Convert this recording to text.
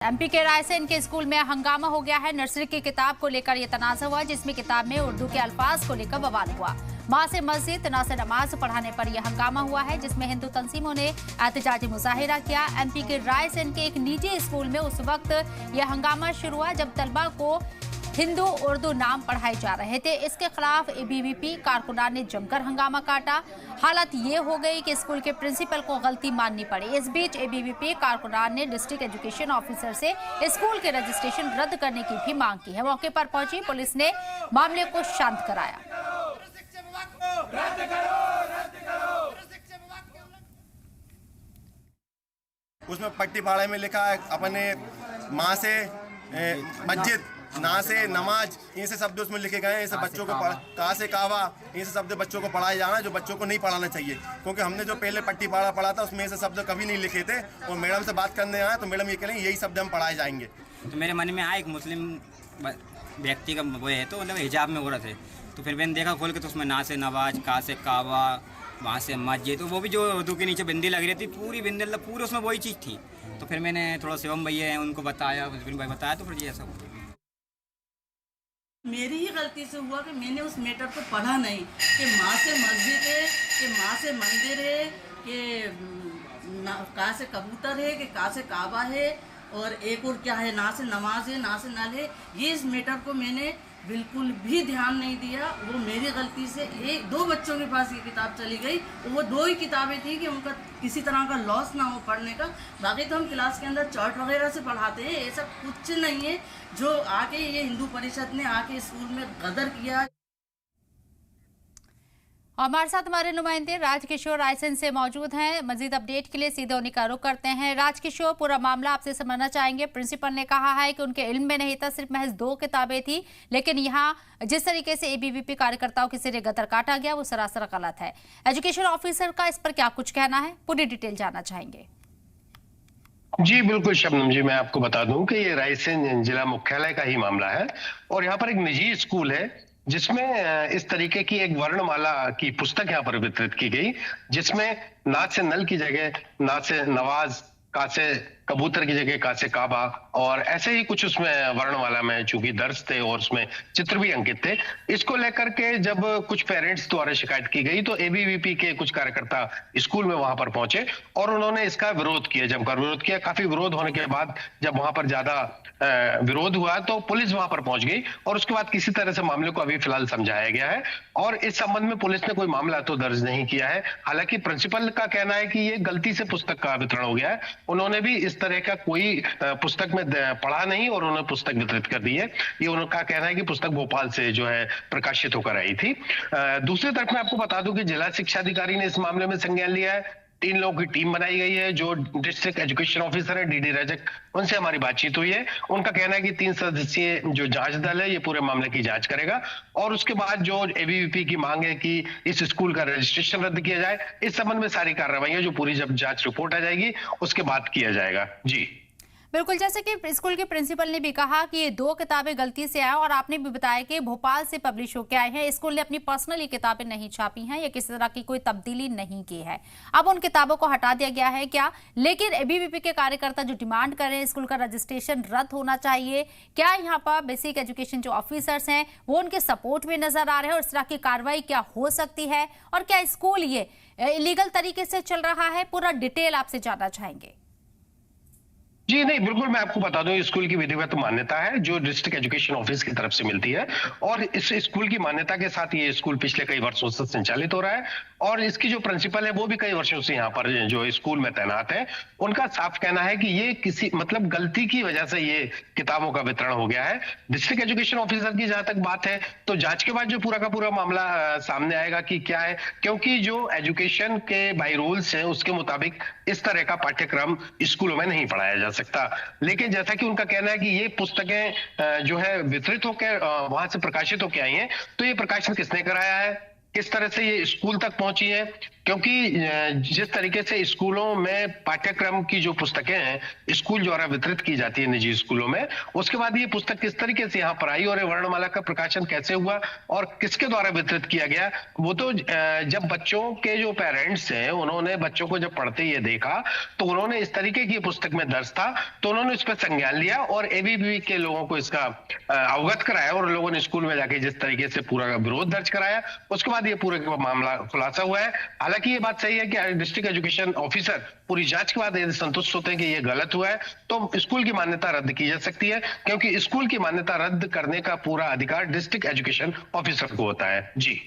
MP के रायसेन के school में हंगामा हो गया है। नर्सरी की किताब को लेकर यह तनाज़ा हुआ, जिसमें किताब में उर्दू के अल्फाज को लेकर बवाल हुआ। मां से मस्जिद, ना से नमाज पढ़ाने पर यह हंगामा हुआ है, जिसमें हिंदू तंजीमों ने एहतजाजी मुजाहिरा किया। एमपी के रायसेन के एक निजी स्कूल में उस वक्त यह हंगामा शुरू हुआ जब तलबा को हिंदू उर्दू नाम पढ़ाए जा रहे थे। इसके खिलाफ एबीवीपी कारकुनान ने जमकर हंगामा काटा। हालत ये हो गई कि स्कूल के प्रिंसिपल को गलती माननी पड़ी। इस बीच एबीवीपी कारकुनान ने डिस्ट्रिक्ट एजुकेशन ऑफिसर से स्कूल के रजिस्ट्रेशन रद्द करने की भी मांग की है। मौके पर पहुंची पुलिस ने मामले को शांत कराया। उसमें पट्टी पाड़े में लिखा है अपने माँ से मस्जिद, ना से नमाज, ऐसे शब्द उसमें लिखे गए हैं। ऐसे बच्चों को का से कावा, ऐसे शब्द बच्चों को पढ़ाए जाना जो बच्चों को नहीं पढ़ाना चाहिए, क्योंकि हमने जो पहले पट्टी पाड़ा पढ़ा था उसमें ऐसे शब्द कभी नहीं लिखे थे। और मैडम से बात करने आए तो मैडम ये कह रही यही शब्द हम पढ़ाए जाएंगे। तो मेरे मन में आया एक मुस्लिम व्यक्ति का वो है, तो मतलब हिजाब में औरत है, तो फिर मैंने देखा खोल के, तो उसमें ना से नवाज, का से कावा, वहाँ से मस्जिद, तो वो भी जो उर्दू के नीचे बिंदी लग रही थी, पूरी बिंदी मतलब पूरी उसमें वही चीज़ थी। तो फिर मैंने थोड़ा शिवम भैया हैं उनको बताया, भाई बताया, तो फिर ये ऐसा हुआ। मेरी ही गलती से हुआ कि मैंने उस मैटर को पढ़ा नहीं कि माँ से मस्जिद है, कि माँ से मंदिर है, कि का से कबूतर है, कि का से काबा है, और एक और क्या है, ना से नमाज है, ना से नल है। ये इस मैटर को मैंने बिल्कुल भी ध्यान नहीं दिया। वो मेरी गलती से दो बच्चों के पास ये किताब चली गई। वो दो ही किताबें थी कि उनका किसी तरह का लॉस ना हो पढ़ने का। बाकी तो हम क्लास के अंदर चार्ट वगैरह से पढ़ाते हैं, ऐसा कुछ नहीं है। जो आके ये हिंदू परिषद ने आके स्कूल में गदर किया। हमारे साथ हमारे नुमाइंदे राजकिशोर रायसेन से मौजूद हैं। मजीद अपडेट के लिए सीधे उन्हीं का रुख करते हैं। राजकिशोर, पूरा मामला आपसे समझना चाहेंगे। प्रिंसिपल ने कहा है कि उनके इल्म में नहीं था, सिर्फ महज 2 किताबें थी, लेकिन यहाँ जिस तरीके से एबीवीपी कार्यकर्ताओं के सिरे गदर काटा गया वो सरासर गलत है। एजुकेशन ऑफिसर का इस पर क्या कुछ कहना है, पूरी डिटेल जानना चाहेंगे। जी बिल्कुल शबनम जी, मैं आपको बता दूं कि ये रायसेन जिला मुख्यालय का ही मामला है और यहाँ पर एक निजी स्कूल है जिसमें इस तरीके की एक वर्णमाला की पुस्तक यहाँ पर वितरित की गई, जिसमें ना से नल की जगह ना से नवाज, का से कबूतर की जगह का से काबा, और ऐसे ही कुछ उसमें वर्णमाला में चूंकि दर्ज थे और उसमें चित्र भी अंकित थे। इसको लेकर के जब कुछ पेरेंट्स द्वारा शिकायत की गई तो एबीवीपी के कुछ कार्यकर्ता स्कूल में वहां पर पहुंचे और उन्होंने इसका विरोध किया, जमकर विरोध किया। काफी विरोध होने के बाद जब वहां पर ज्यादा विरोध हुआ तो पुलिस वहां पर पहुंच गई और उसके बाद किसी तरह से मामले को अभी फिलहाल समझाया गया है और इस संबंध में पुलिस ने कोई मामला तो दर्ज नहीं किया है। हालांकि प्रिंसिपल का कहना है कि ये गलती से पुस्तक का वितरण हो गया है, उन्होंने भी इस तरह का कोई पुस्तक में पढ़ा नहीं और उन्होंने पुस्तक वितरित कर दी है। ये उनका कहना है कि पुस्तक भोपाल से जो है प्रकाशित होकर आई थी। दूसरी तरफ मैं आपको बता दूं कि जिला शिक्षा अधिकारी ने इस मामले में संज्ञान लिया है। 3 लोगों की टीम बनाई गई है। जो डिस्ट्रिक्ट एजुकेशन ऑफिसर है डीडी रजक, उनसे हमारी बातचीत हुई है। उनका कहना है कि 3 सदस्यीय जो जांच दल है ये पूरे मामले की जांच करेगा और उसके बाद जो एबीवीपी की मांग है कि इस स्कूल का रजिस्ट्रेशन रद्द किया जाए, इस संबंध में सारी कार्रवाई जो पूरी जब जांच रिपोर्ट आ जाएगी उसके बाद किया जाएगा। जी बिल्कुल, जैसे कि स्कूल के प्रिंसिपल ने भी कहा कि ये 2 किताबें गलती से आए और आपने भी बताया कि भोपाल से पब्लिश होकर आए हैं। स्कूल ने अपनी पर्सनल ये किताबें नहीं छापी हैं या किसी तरह की कोई तब्दीली नहीं की है। अब उन किताबों को हटा दिया गया है क्या? लेकिन एबीवीपी के कार्यकर्ता जो डिमांड कर रहे हैं स्कूल का रजिस्ट्रेशन रद्द होना चाहिए, क्या यहाँ पर बेसिक एजुकेशन जो ऑफिसर्स हैं वो उनके सपोर्ट में नजर आ रहे हैं और इस तरह की कार्रवाई क्या हो सकती है और क्या स्कूल ये इलीगल तरीके से चल रहा है? पूरा डिटेल आपसे जानना चाहेंगे। जी नहीं, बिल्कुल मैं आपको बता दूं स्कूल की विधिवत मान्यता है जो डिस्ट्रिक्ट एजुकेशन ऑफिस की तरफ से मिलती है और इस स्कूल की मान्यता के साथ ये स्कूल पिछले कई वर्षों से संचालित हो रहा है और इसकी जो प्रिंसिपल है वो भी कई वर्षों से यहाँ पर जो स्कूल में तैनात है। उनका साफ कहना है कि ये किसी मतलब गलती की वजह से ये किताबों का वितरण हो गया है। डिस्ट्रिक्ट एजुकेशन ऑफिसर की जहां तक बात है तो जांच के बाद जो पूरा का पूरा मामला सामने आएगा कि क्या है, क्योंकि जो एजुकेशन के बाय रूल्स है उसके मुताबिक इस तरह का पाठ्यक्रम स्कूलों में नहीं पढ़ाया जा सकता। लेकिन जैसा कि उनका कहना है कि ये पुस्तकें जो है वितरित होकर वहां से प्रकाशित होकर आई हैं, तो ये प्रकाशन किसने कराया है, किस तरह से ये स्कूल तक पहुंची है, क्योंकि जिस तरीके से स्कूलों में पाठ्यक्रम की जो पुस्तकें हैं स्कूल द्वारा वितरित की जाती है निजी स्कूलों में, उसके बाद ये पुस्तक किस तरीके से यहाँ पर आई और ये वर्णमाला का प्रकाशन कैसे हुआ और किसके द्वारा वितरित किया गया, वो तो जब बच्चों के जो पेरेंट्स हैं उन्होंने बच्चों को जब पढ़ते ये देखा तो उन्होंने इस तरीके की पुस्तक में दर्ज था तो उन्होंने इस पर संज्ञान लिया और एबीवीपी के लोगों को इसका अवगत कराया और लोगों ने स्कूल में जाके जिस तरीके से पूरा विरोध दर्ज कराया उसके बाद ये पूरे का मामला खुलासा हुआ है। हालांकि ये बात सही है कि डिस्ट्रिक्ट एजुकेशन ऑफिसर पूरी जांच के बाद यदि संतुष्ट होते हैं कि ये गलत हुआ है तो स्कूल की मान्यता रद्द की जा सकती है, क्योंकि स्कूल की मान्यता रद्द करने का पूरा अधिकार डिस्ट्रिक्ट एजुकेशन ऑफिसर को होता है। जी।